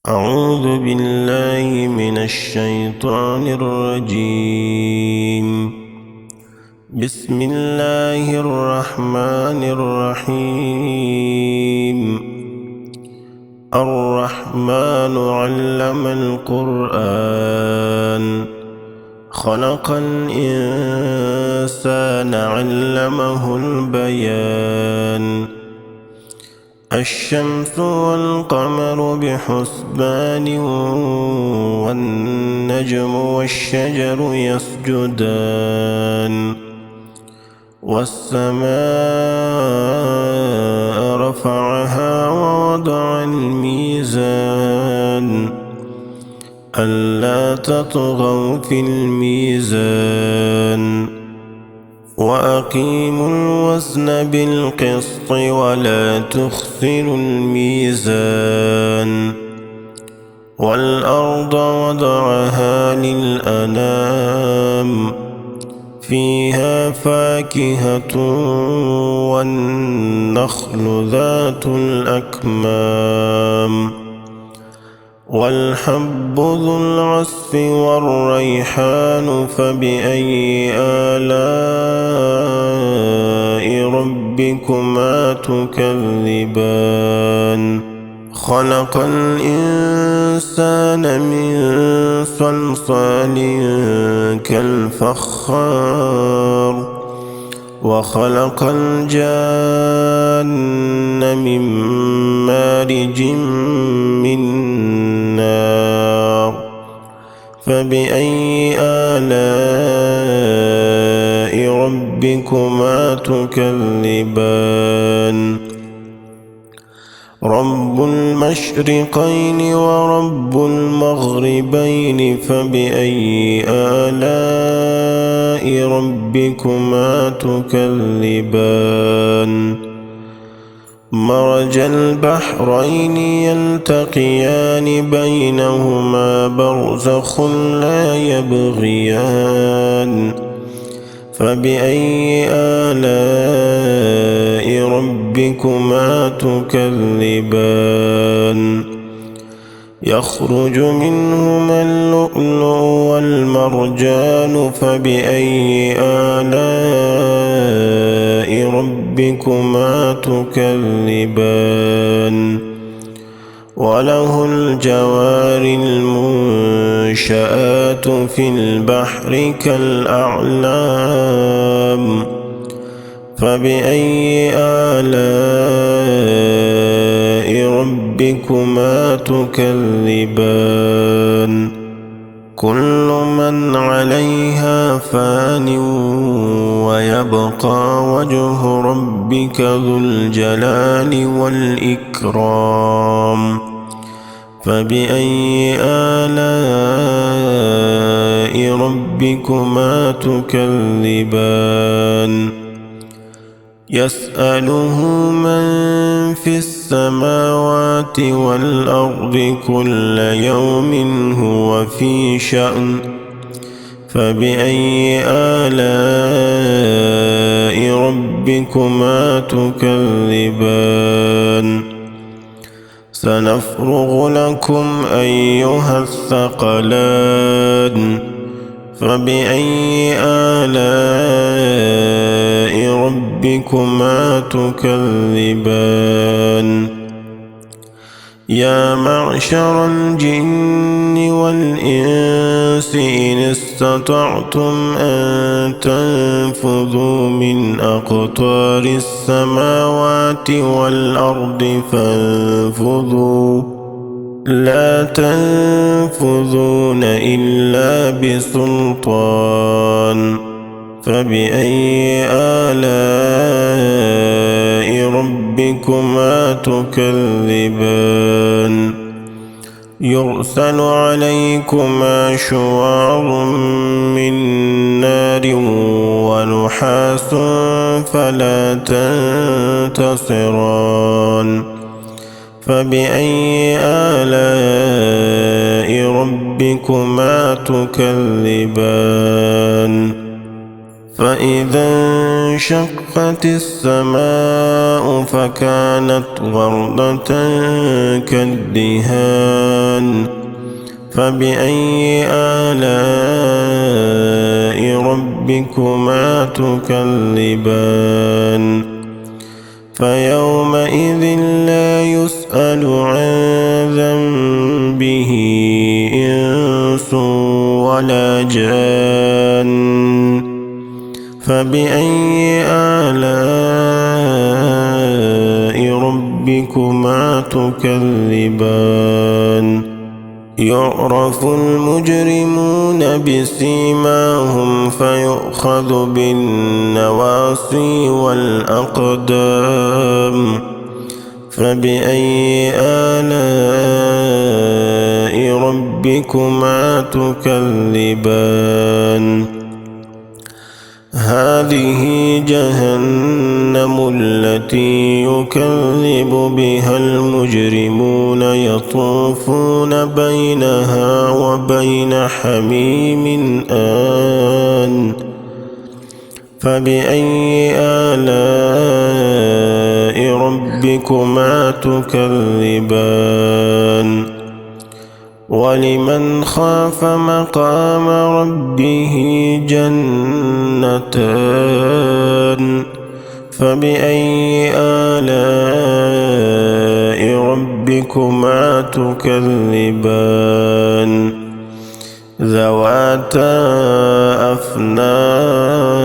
أعوذ بالله من الشيطان الرجيم. بسم الله الرحمن الرحيم. الرحمن علم القرآن خلق الإنسان علمه البيان. الشمس والقمر بحسبان والنجم والشجر يسجدان والسماء رفعها ووضع الميزان ألا تطغوا في الميزان وأقيموا الوزن بالقسط ولا تخسروا الميزان والأرض وضعها للأنام فيها فاكهة والنخل ذات الأكمام والحب ذو العصف والريحان فبأي آلاء ربكما تكذبان خلق الإنسان من صلصال كالفخار وخلق الجان من مارج من نار فبأي آلاء ربكما تكذبان رب المشرقين ورب المغربين فبأي آلاء ربكما تكذبان مرج البحرين يلتقيان بينهما برزخ لا يبغيان فبأي آلاء ربكما تكذبان يخرج منهما اللؤلؤ والمرجان فبأي آلاء ربكما تكذبان وله الجوار المنشآت في البحر كالأعلام فبأي آلاء ربكما تكذبان كل من عليها فان ويبقى وجه ربك ذو الجلال والإكرام فبأي آلاء ربكما تكذبان يسأله من في السماوات والأرض كل يوم هو في شأن فبأي آلاء ربكما تكذبان سنفرغ لكم أيها الثقلان فبأي آلاء ربكما تكذبان يا معشر الجن والإنس إن استطعتم أن تنفذوا من أقطار السماوات والأرض فانفذوا لا تنفذون إلا بسلطان فبأي آلاء ربكما تكذبان يرسل عليكما شواظ من نار ونحاس فلا تنتصران فبأي آلاء ربكما تكذبان فإذا انشقت السماء فكانت وردة كالدهان فبأي آلاء ربكما تكذبان فيومئذ لا يسأل عن ذنبه إنس ولا جان فبأي آلاء ربكما تكذبان يعرف المجرمون بسيماهم فيؤخذ بالنواصي والأقدام فبأي آلاء ربكما تكذبان هذه جهنم التي يكذب بها المجرمون يطوفون بينها وبين حميم آن فبأي آلاء ربكما تكذبان ولمن خاف مقام ربه جنتان فبأي آلاء ربكما تكذبان ذواتا أفنان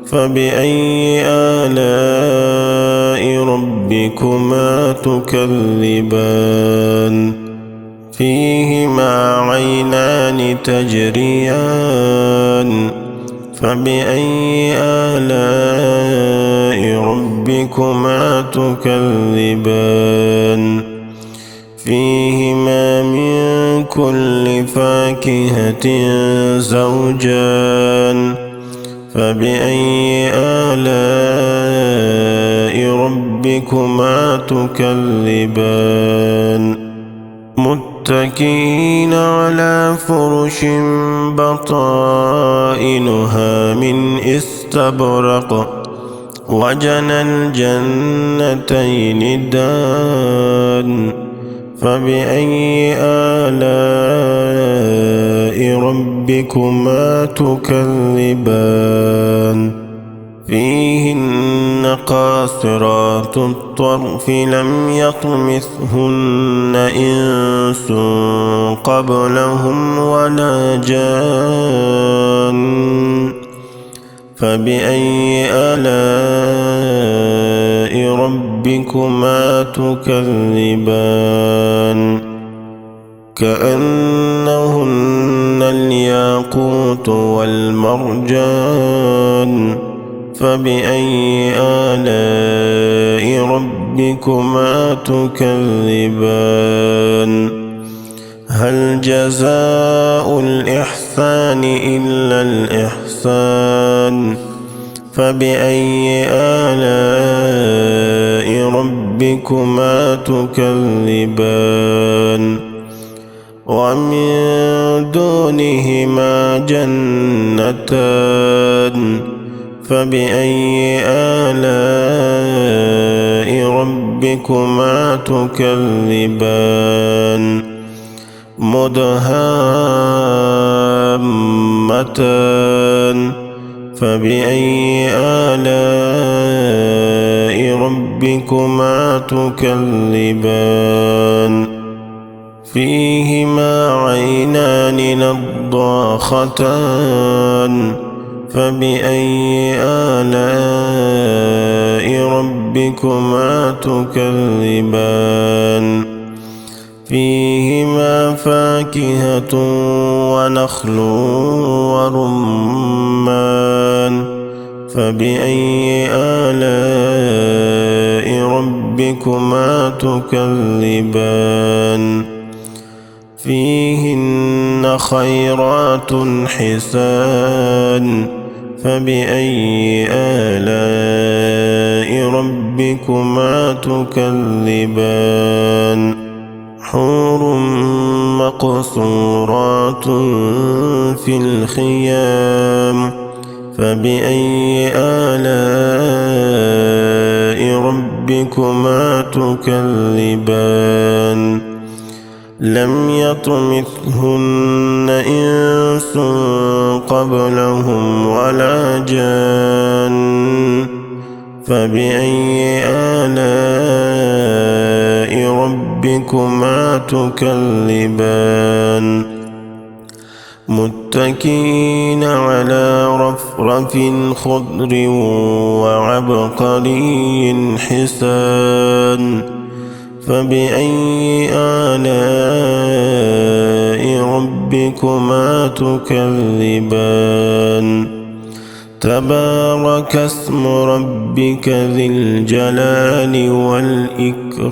فبأي آلاء ربكما تكذبان فيهما عينان تجريان فبأي آلاء ربكما تكذبان فيهما من كل فاكهة زوجان فبأي آلاء ربكما تكذبان متكئين على فرش بطائنها من استبرق وجنى الجنتين دان فبأي آلاء ربكما تكذبان فيهن قاصرات الطرف لم يطمثهن إنس قبلهم ولا جان فبأي آلاء ربكما تكذبان كأنهن الياقوت والمرجان فبأي آلاء ربكما تكذبان هل جزاء الإحسان إلا الإحسان فبأي آلاء ربكما تكذبان ومن دونهما جنتان فبأي آلاء ربكما تكذبان مدهامتان فبأي آلاء ربكما تكذبان فيهما عينان نضاختان فبأي آلاء ربكما تكذبان فيهما فاكهة ونخل ورمان فبأي آلاء ربكما تكذبان فيهن خيرات حسان فبأي آلاء ربكما تكذبان حور مقصورات في الخيام فبأي آلاء ربكما تكذبان لم يطمثهن إنس قبلهم ولا جان فبأي آلاء ربكما تكذبان متكئين على رفرف خضر وعبقري حسان فبأي آلاء ربكما تكذبان تبارك اسم ربك ذي الجلال والإكرام